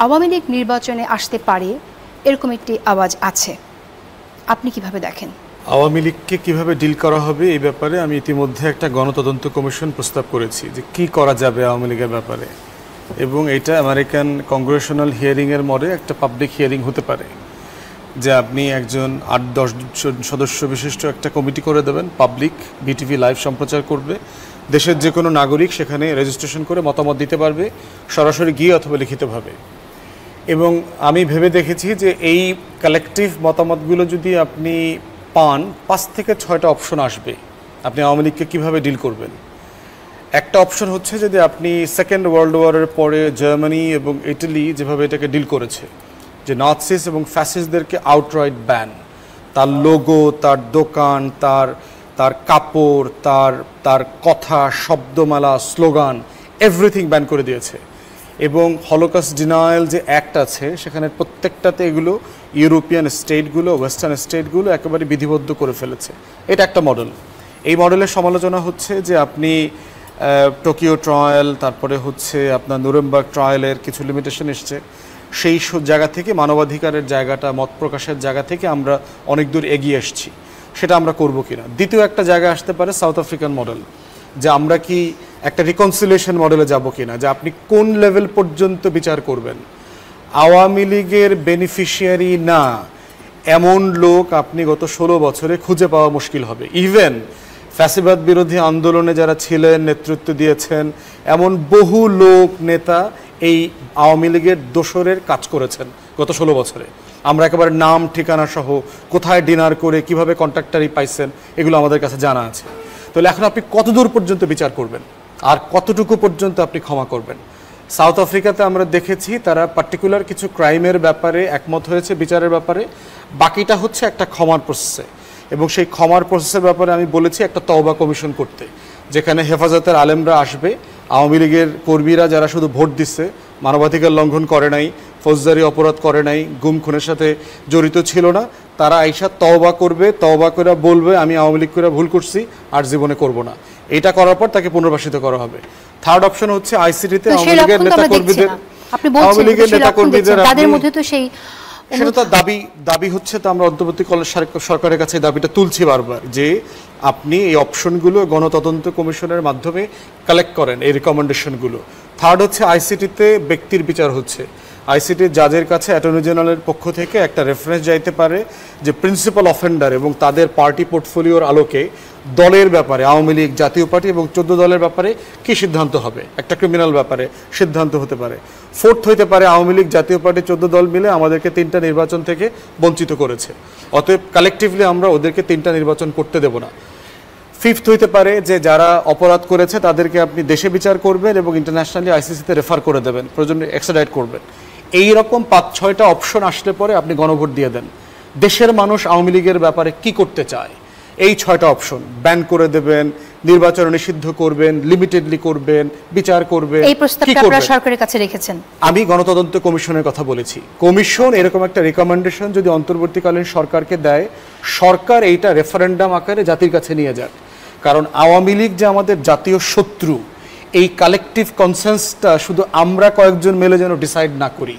আওয়ামী লীগ নির্বাচনে আসতে পারে এরকম একটি আওয়াজ আছে, আপনি কিভাবে দেখেন? আওয়ামী লীগকে কীভাবে ডিল করা হবে এই ব্যাপারে আমি ইতিমধ্যে একটা গণতদন্ত কমিশন প্রস্তাব করেছি যে কি করা যাবে আওয়ামী লীগের ব্যাপারে, এবং এটা আমেরিকান কংগ্রেশনাল হিয়ারিংয়ের মধ্যে একটা পাবলিক হিয়ারিং হতে পারে, যে আপনি একজন 8-10 সদস্য বিশিষ্ট একটা কমিটি করে দেবেন, পাবলিক বিটিভি লাইভ সম্প্রচার করবে, দেশের যে কোনো নাগরিক সেখানে রেজিস্ট্রেশন করে মতামত দিতে পারবে, সরাসরি গিয়ে অথবা লিখিতভাবে। এবং আমি ভেবে দেখেছি যে এই কালেকটিভ মতামতগুলো যদি আপনি পান, 5 থেকে 6টা অপশন আসবে আপনি আওয়ামী লীগকে কীভাবে ডিল করবেন। একটা অপশন হচ্ছে যদি আপনি সেকেন্ড ওয়ার্ল্ড ওয়ারের পরে জার্মানি এবং ইটালি যেভাবে এটাকে ডিল করেছে, যে নাৎসিস এবং ফ্যাসিস্টদেরকে আউটরাইট ব্যান, তার লোগো, তার দোকান, তার কাপড়, তার কথা, শব্দমালা, স্লোগান, এভরিথিং ব্যান করে দিয়েছে। এবং হলোকস্ট ডিনায়াল যে অ্যাক্ট আছে সেখানে প্রত্যেকটাতে এগুলো ইউরোপিয়ান স্টেটগুলো, ওয়েস্টার্ন স্টেটগুলো একেবারে বিধিবদ্ধ করে ফেলেছে। এটা একটা মডেল। এই মডেলের সমালোচনা হচ্ছে যে আপনি টোকিও ট্রায়াল, তারপরে হচ্ছে আপনার নুরেমবার্গ ট্রায়ালের কিছু লিমিটেশন এসছে, সেই জায়গা থেকে মানবাধিকারের জায়গাটা, মত প্রকাশের জায়গা থেকে আমরা অনেক দূর এগিয়ে এসেছি, সেটা আমরা করব কিনা। দ্বিতীয় একটা জায়গা আসতে পারে সাউথ আফ্রিকান মডেল, যে আমরা কি একটা রিকনসিলিয়েশন মডেলে যাব কিনা, যে আপনি কোন লেভেল পর্যন্ত বিচার করবেন। আওয়ামী লীগের বেনিফিশিয়ারি না এমন লোক আপনি গত 16 বছরে খুঁজে পাওয়া মুশকিল হবে। ইভেন ফ্যাসিবাদ বিরোধী আন্দোলনে যারা ছিলেন, নেতৃত্ব দিয়েছেন, এমন বহু লোক, নেতা এই আওয়ামী লীগের দোসরের কাজ করেছেন গত 16 বছরে। আমরা একেবারে নাম ঠিকানা সহ কোথায় ডিনার করে কিভাবে কন্ট্রাক্টারি পাইছেন এগুলো আমাদের কাছে জানা আছে। তাহলে এখন আপনি কতদূর পর্যন্ত বিচার করবেন আর কতটুকু পর্যন্ত আপনি ক্ষমা করবেন। সাউথ আফ্রিকাতে আমরা দেখেছি তারা পার্টিকুলার কিছু ক্রাইমের ব্যাপারে একমত হয়েছে বিচারের ব্যাপারে, বাকিটা হচ্ছে একটা ক্ষমার প্রসেসে। এবং সেই ক্ষমার প্রসেসের ব্যাপারে আমি বলেছি একটা তওবা কমিশন করতে, যেখানে হেফাজতের আলেমরা আসবে, আওয়ামী লীগের কর্মীরা যারা শুধু ভোট দিচ্ছে, মানবাধিকার লঙ্ঘন করে নাই, ফৌজদারি অপরাধ করে নাই, গুম খুনের সাথে জড়িত ছিল না, তারা আইসা তওবা করবে, তওবা করে বলবে আমি আওয়ামী লীগ করে ভুল করছি আর জীবনে করব না। এটা করার পর তাকে পুনর্বাসিত করা হবে। থার্ড অপশন হচ্ছে আইসিটিতে আওয়ামী লীগের নেতাকর্মীদের, তাদের মধ্যে তো সেই সেটা তো দাবি হচ্ছে, তো আমরা অন্তর্বর্তীকালীন সরকারের কাছে দাবিটা তুলছি বারবার, যে আপনি এই অপশনগুলো গণতদন্ত কমিশনের মাধ্যমে কালেক্ট করেন এই রিকমেন্ডেশনগুলো। থার্ড হচ্ছে আইসিটিতে ব্যক্তির বিচার হচ্ছে, আইসিটির জাজের কাছে অ্যাটর্নি জেনারেলের পক্ষ থেকে একটা রেফারেন্স যাইতে পারে যে প্রিন্সিপাল অফেন্ডার এবং তাদের পার্টি পোর্টফোলিওর আলোকে দলের ব্যাপারে, আওয়ামী লীগ, জাতীয় পার্টি এবং 14 দলের ব্যাপারে কি সিদ্ধান্ত হবে, একটা ক্রিমিনাল ব্যাপারে সিদ্ধান্ত হতে পারে। ফোর্থ হতে পারে আওয়ামী লীগ, জাতীয় পার্টি, 14 দল মিলে আমাদেরকে 3টা নির্বাচন থেকে বঞ্চিত করেছে, অতএব কালেকটিভলি আমরা ওদেরকে 3টা নির্বাচন করতে দেব না। ফিফথ হইতে পারে যে যারা অপরাধ করেছে তাদেরকে আপনি দেশে বিচার করবেন এবং ইন্টারন্যাশনালি আইসিসিতে রেফার করে দেবেন, প্রয়োজনে এক্সট্রাডাইট করবেন। এই রকম 5-6টা অপশন আসলে পরে আপনি গণভোট দিয়ে দেন, দেশের মানুষ আওয়ামী লীগের ব্যাপারে কি করতে চায়। এই 6টা অপশন ব্যান করে দেবেন, নির্বাচন নিষিদ্ধ করবেন, লিমিটেডলি করবেন, বিচার করবেন। এই প্রস্তাবটা আপনারা সরকারের কাছে রেখেছেন? আমি গণতদন্ত কমিশনের কথা বলেছি। কমিশন এরকম একটা রিকমেন্ডেশন যদি অন্তর্বর্তীকালীন সরকারকে দেয়, সরকার এইটা রেফারেন্ডাম আকারে জাতির কাছে নিয়ে যাক। কারণ আওয়ামী লীগ যে আমাদের জাতীয় শত্রু, এই কালেকটিভ কনসেন্সটা শুধু আমরা কয়েকজন মিলে যেন ডিসাইড না করি,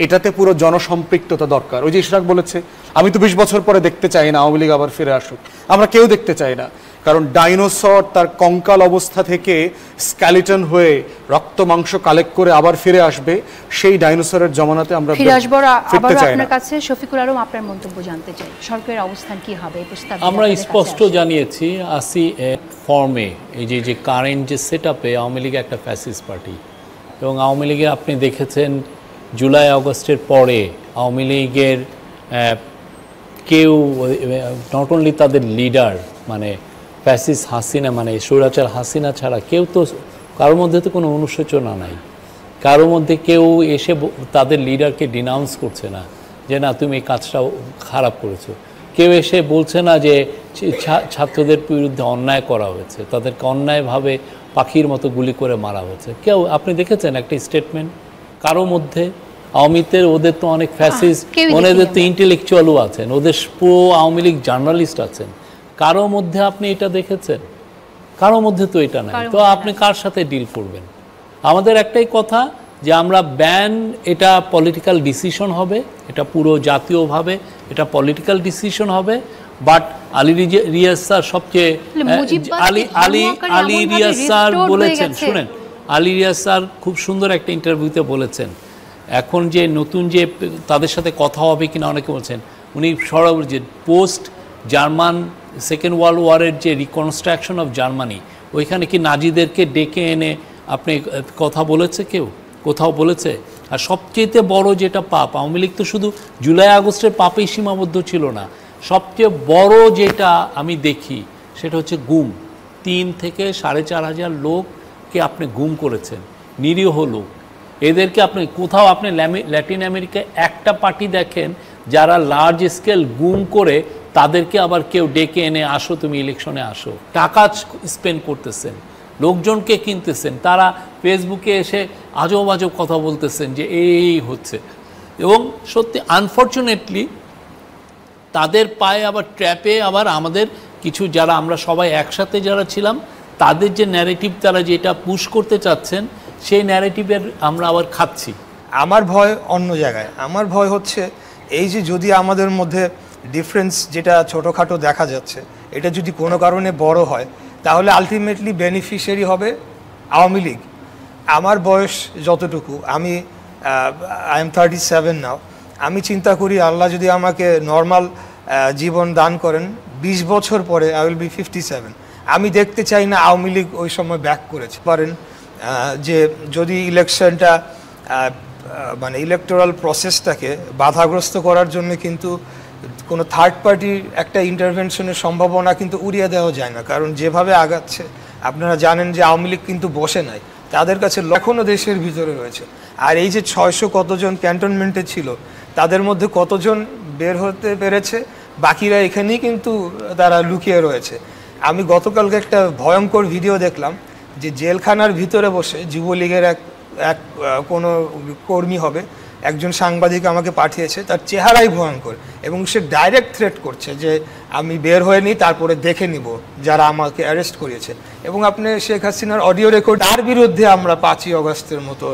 এটাতে পুরো জনসম্পৃক্ততা দরকার। ওই যে ইশরাক বলেছে, আমি তো 20 বছর পরে দেখতে চাই না আওয়ামী লীগ আবার ফিরে আসুক, আমরা কেউ দেখতে চাই না। কারণ ডাইনোসর তার কঙ্কাল অবস্থা থেকে স্কেলিটন হয়ে রক্ত মাংস কালেক্ট করে আবার ফিরে আসবে, সেই ডাইনোসরের জমানাতে আমরা ফিরে আসব। আবার আপনার কাছে শফিকুল আলম, আপনার মন্তব্য জানতে চাই, সরকারের অবস্থান কি হবে এই প্রস্তাবে? আমরা স্পষ্ট জানিয়েছি আসি ফর্মে, এই যে কারেন্ট যে সেটআপে আওয়ামী লীগ একটা ফ্যাসিস্ট পার্টি, এবং আওয়ামী লীগের আপনি দেখেছেন জুলাই আগস্টের পরে আওয়ামী লীগের কেউ, নট অনলি তাদের লিডার মানে ফ্যাসিস্ট হাসিনা, মানে স্বৈরাচার হাসিনা ছাড়া কেউ তো, কারোর মধ্যে তো কোনো অনুশোচনা নাই, কারোর মধ্যে কেউ এসে তাদের লিডারকে ডিনাউন্স করছে না যে না তুমি এই কাজটা খারাপ করেছো, কেউ এসে বলছে না যে ছাত্রদের বিরুদ্ধে অন্যায় করা হয়েছে, তাদেরকে অন্যায়ভাবে পাখির মতো গুলি করে মারা হয়েছে, কেউ আপনি দেখেছেন একটা স্টেটমেন্ট কারো মধ্যে? আওয়ামীদের ওদের তো অনেক ফ্যাসিস্ট, ওনাদের তো ইন্টেলেকচুয়ালও আছেন, ওদের পুরো আওয়ামী লীগ জার্নালিস্ট আছেন, কারো মধ্যে আপনি এটা দেখেছেন? কারো মধ্যে তো এটা নাই। তো আপনি কার সাথে ডিল করবেন? আমাদের একটাই কথা যে আমরা ব্যান, এটা পলিটিক্যাল ডিসিশন হবে, এটা পুরো জাতীয়ভাবে এটা পলিটিক্যাল ডিসিশন হবে। বাট আলী রিয়াজ স্যার সবচেয়ে আলী রিয়াজ স্যার বলেছেন, শুনেন, আলী রিয়াজ স্যার খুব সুন্দর একটা ইন্টারভিউতে বলেছেন, এখন যে নতুন যে তাদের সাথে কথা হবে কিনা অনেকে বলছেন, উনি সরাসরি যে পোস্ট জার্মান সেকেন্ড ওয়ার্ল্ড ওয়ারের যে রিকনস্ট্রাকশন অফ জার্মানি, ওইখানে কি নাজিদেরকে ডেকে এনে আপনি কথা বলেছে কেউ? কোথাও বলেছে? আর সবচেয়ে বড় যেটা পাপ, আওয়ামী লীগ তো শুধু জুলাই আগস্টের পাপেই সীমাবদ্ধ ছিল না, সবচেয়ে বড় যেটা আমি দেখি সেটা হচ্ছে গুম। 3 থেকে 4,500 লোককে আপনি গুম করেছেন, নিরীহ লোক। এদেরকে আপনি কোথাও আপনি ল্যাটিন আমেরিকায় একটা পার্টি দেখেন যারা লার্জ স্কেল গুম করে তাদেরকে আবার কেউ ডেকে এনে আসো তুমি ইলেকশনে আসো, টাকা স্পেন্ড করতেছেন, লোকজনকে কিনতেছেন, তারা ফেসবুকে এসে আজব আজব কথা বলতেছেন যে এই হচ্ছে। এবং সত্যি আনফর্চুনেটলি তাদের পায়ে আবার ট্র্যাপে আবার আমাদের কিছু যারা আমরা সবাই একসাথে যারা ছিলাম তাদের যে ন্যারেটিভ তারা যেটা পুশ করতে চাচ্ছেন সেই ন্যারেটিভের আমরা আবার খাচ্ছি। আমার ভয় অন্য জায়গায়। আমার ভয় হচ্ছে এই যে যদি আমাদের মধ্যে ডিফারেন্স যেটা ছোটোখাটো দেখা যাচ্ছে, এটা যদি কোনো কারণে বড় হয় তাহলে আলটিমেটলি বেনিফিশিয়ারি হবে আওয়ামী লীগ। আমার বয়স যতটুকু, আমি আই এম 37 নাও, আমি চিন্তা করি আল্লাহ যদি আমাকে নর্মাল জীবন দান করেন 20 বছর পরে আই উইল বি 57। আমি দেখতে চাই না আওয়ামী লীগ ওই সময় ব্যাক করেছে পারেন, যে যদি ইলেকশনটা মানে ইলেকটোরাল প্রসেসটাকে বাধাগ্রস্ত করার জন্য কিন্তু কোনো থার্ড পার্টির একটা ইন্টারভেনশনের সম্ভাবনা কিন্তু উড়িয়ে দেওয়া যায় না। কারণ যেভাবে আগাচ্ছে আপনারা জানেন যে আওয়ামী লীগ কিন্তু বসে নাই, তাদের কাছে এখনও দেশের ভিতরে রয়েছে। আর এই যে 600 কতজন ক্যান্টনমেন্টে ছিল তাদের মধ্যে কতজন বের হতে পেরেছে, বাকিরা এখানেই কিন্তু তারা লুকিয়ে রয়েছে। আমি গতকালকে একটা ভয়ঙ্কর ভিডিও দেখলাম যে জেলখানার ভিতরে বসে যুবলীগের এক কোনো কর্মী হবে, একজন সাংবাদিক আমাকে পাঠিয়েছে, তার চেহারাই ভয়ঙ্কর এবং সে ডাইরেক্ট থ্রেট করছে যে আমি বের হয়ে নিই, তারপরে দেখে নিব যারা আমাকে অ্যারেস্ট করিয়েছে। এবং আপনি শেখ হাসিনার অডিও রেকর্ড, তার বিরুদ্ধে আমরা 5ই অগস্টের মতো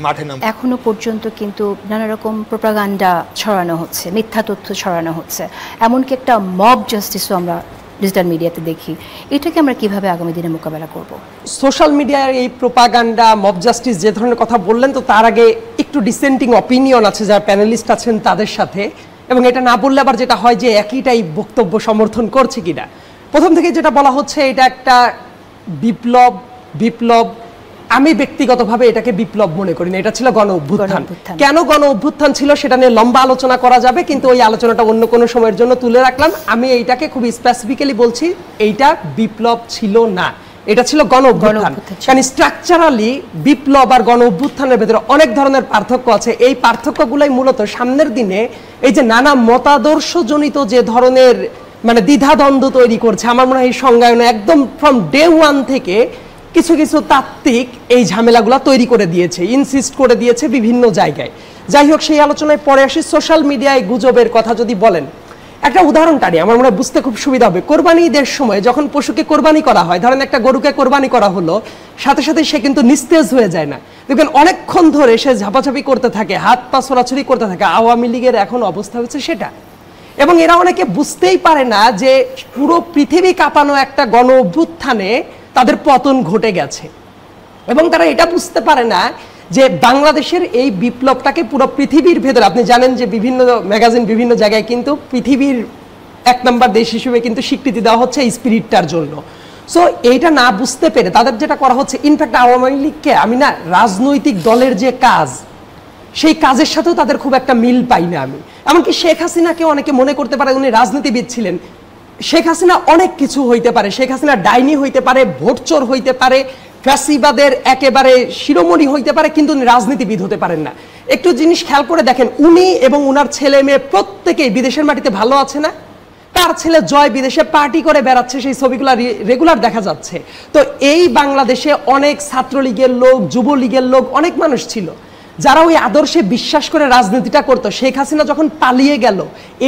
মাঠে নাম। এখনো পর্যন্ত কিন্তু নানা রকম প্রোপাগান্ডা ছড়ানো হচ্ছে, মিথ্যা তথ্য ছড়ানো হচ্ছে, এমনকি একটা মব জাস্টিসও আমরা ডিজিটাল মিডিয়াতে দেখি। এটাকে আমরা কিভাবে আগামী দিনে মোকাবেলা করব? সোশ্যাল মিডিয়ার এই প্রোপাগান্ডা, মব জাস্টিস যে ধরনের কথা বললেন, তো তার আগে একটু ডিসেন্টিং অপিনিয়ন আছে যারা প্যানেলিস্ট আছেন তাদের সাথে, এবং এটা না বললে আবার যেটা হয় যে একইটাই বক্তব্য সমর্থন করছে কিনা। প্রথম থেকে যেটা বলা হচ্ছে এটা একটা বিপ্লব, আমি ব্যক্তিগতভাবে এটাকে বিপ্লব মনে করি না, এটা ছিল গণ অভ্যুত্থান। কেন গণ অভ্যুত্থান ছিল সেটা নিয়ে লম্বা আলোচনা করা যাবে, কিন্তু ওই আলোচনাটা অন্য কোনো সময়ের জন্য তুলে রাখলাম। আমি এইটাকে খুব স্পেসিফিক্যালি বলছি, এইটা বিপ্লব ছিল না, এটা ছিল গণ অভ্যুত্থান। কারণ স্ট্রাকচারালি বিপ্লব আর গণ অভ্যুত্থানের ভেতরে অনেক ধরনের পার্থক্য আছে। এই পার্থক্যগুলোই মূলত সামনের দিনে এই যে নানা মতাদর্শজনিত যে ধরনের মানে দ্বিধাদ্বন্দ্ব তৈরি করছে, আমার মনে হয় এই সংজ্ঞায়নে একদম ফ্রম ডে 1 থেকে কিছু কিছু তাত্ত্বিক এই ঝামেলাগুলো তৈরি করে দিয়েছে, ইনসিস্ট করে দিয়েছে বিভিন্ন জায়গায়। যাই হোক, সেই আলোচনায় পরে আসি। সোশ্যাল মিডিয়ায় গুজবের কথা যদি বলেন, একটা উদাহরণ টানি, আমার মনে হয় বুঝতে খুব সুবিধা হবে। কোরবানি ঈদের সময় যখন পশুকে কোরবানি করা হয়, ধরেন একটা গরুকে কোরবানি করা হলো, সাথে সাথে সে কিন্তু নিস্তেজ হয়ে যায় না, দেখবেন অনেকক্ষণ ধরে সে ঝাপাঝাপি করতে থাকে, হাত পা ছোড়াছুড়ি করতে থাকে। আওয়ামী লীগের এখন অবস্থা হচ্ছে সেটা। এবং এরা অনেকে বুঝতেই পারে না যে পুরো পৃথিবী কাঁপানো একটা গণ অভ্যুত্থানে তাদের পতন ঘটে গেছে, এবং তারা এটা বুঝতে পারে না যে বাংলাদেশের এই বিপ্লবটাকে পুরো পৃথিবীর ভেতরে, আপনি জানেন যে বিভিন্ন ম্যাগাজিন বিভিন্ন জায়গায় কিন্তু পৃথিবীর 1 নম্বর দেশ হিসেবে কিন্তু স্বীকৃতি দেওয়া হচ্ছে এই স্পিরিটটার জন্য। সো এইটা না বুঝতে পেরে তাদের যেটা করা হচ্ছে, ইনফ্যাক্ট আওয়ামী লীগকে আমি না রাজনৈতিক দলের যে কাজ, সেই কাজের সাথেও তাদের খুব একটা মিল পাই না আমি। এমনকি শেখ হাসিনাকে অনেকে মনে করতে পারে উনি রাজনীতিবিদ ছিলেন। শেখ হাসিনা অনেক কিছু হইতে পারে, শেখ হাসিনা ডাইনি হইতে পারে, ভোটচোর হইতে পারে, ফ্যাসিবাদের একেবারে শিরোমণি হইতে পারে, কিন্তু উনি রাজনীতিবিদ হতে পারেন না। একটু জিনিস খেয়াল করে দেখেন, উনি এবং উনার ছেলে মেয়ে প্রত্যেকেই বিদেশের মাটিতে ভালো আছে না? তার ছেলে জয় বিদেশে পার্টি করে বেড়াচ্ছে, সেই ছবিগুলো রেগুলার দেখা যাচ্ছে। তো এই বাংলাদেশে অনেক ছাত্রলীগের লোক, যুবলীগের লোক, অনেক মানুষ ছিল যারা ওই আদর্শে বিশ্বাস করে রাজনীতিটা করতো। শেখ হাসিনা যখন পালিয়ে গেল,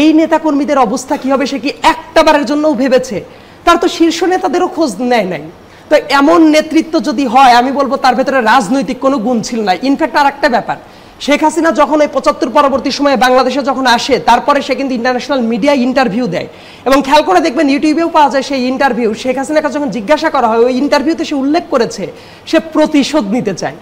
এই নেতাকর্মীদের অবস্থা কি হবে সে কি একটাবারের জন্যও ভেবেছে? তার তো শীর্ষ নেতাদেরও খোঁজ নেয় নাই। তো এমন নেতৃত্ব যদি হয়, আমি বলবো তার ভেতরে রাজনৈতিক কোনো গুণ ছিল না। ইনফ্যাক্ট আর একটা ব্যাপার, শেখ হাসিনা যখন এই 75 পরবর্তী সময়ে বাংলাদেশে যখন আসে, তারপরে সে কিন্তু ইন্টারন্যাশনাল মিডিয়ায় ইন্টারভিউ দেয়, এবং খেয়াল করে দেখবেন ইউটিউবেও পাওয়া যায় সেই ইন্টারভিউ। শেখ হাসিনাকে যখন জিজ্ঞাসা করা হয়, ওই ইন্টারভিউতে সে উল্লেখ করেছে সে প্রতিশোধ নিতে চায়।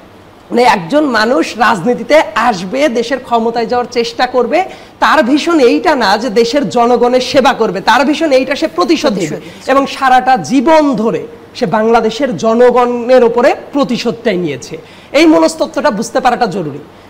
মানে একজন মানুষ রাজনীতিতে আসবে, দেশের ক্ষমতায় যাওয়ার চেষ্টা করবে, তার ভীষণ এইটা না যে দেশের জনগণের সেবা করবে, তার ভীষণ এইটা সে প্রতিশোধ নেবে, এবং সারাটা জীবন ধরে সে বাংলাদেশের জনগণের উপরে প্রতিশোধটাই নিয়েছে। এই মনস্তত্ত্বটা বুঝতে পারাটা জরুরি।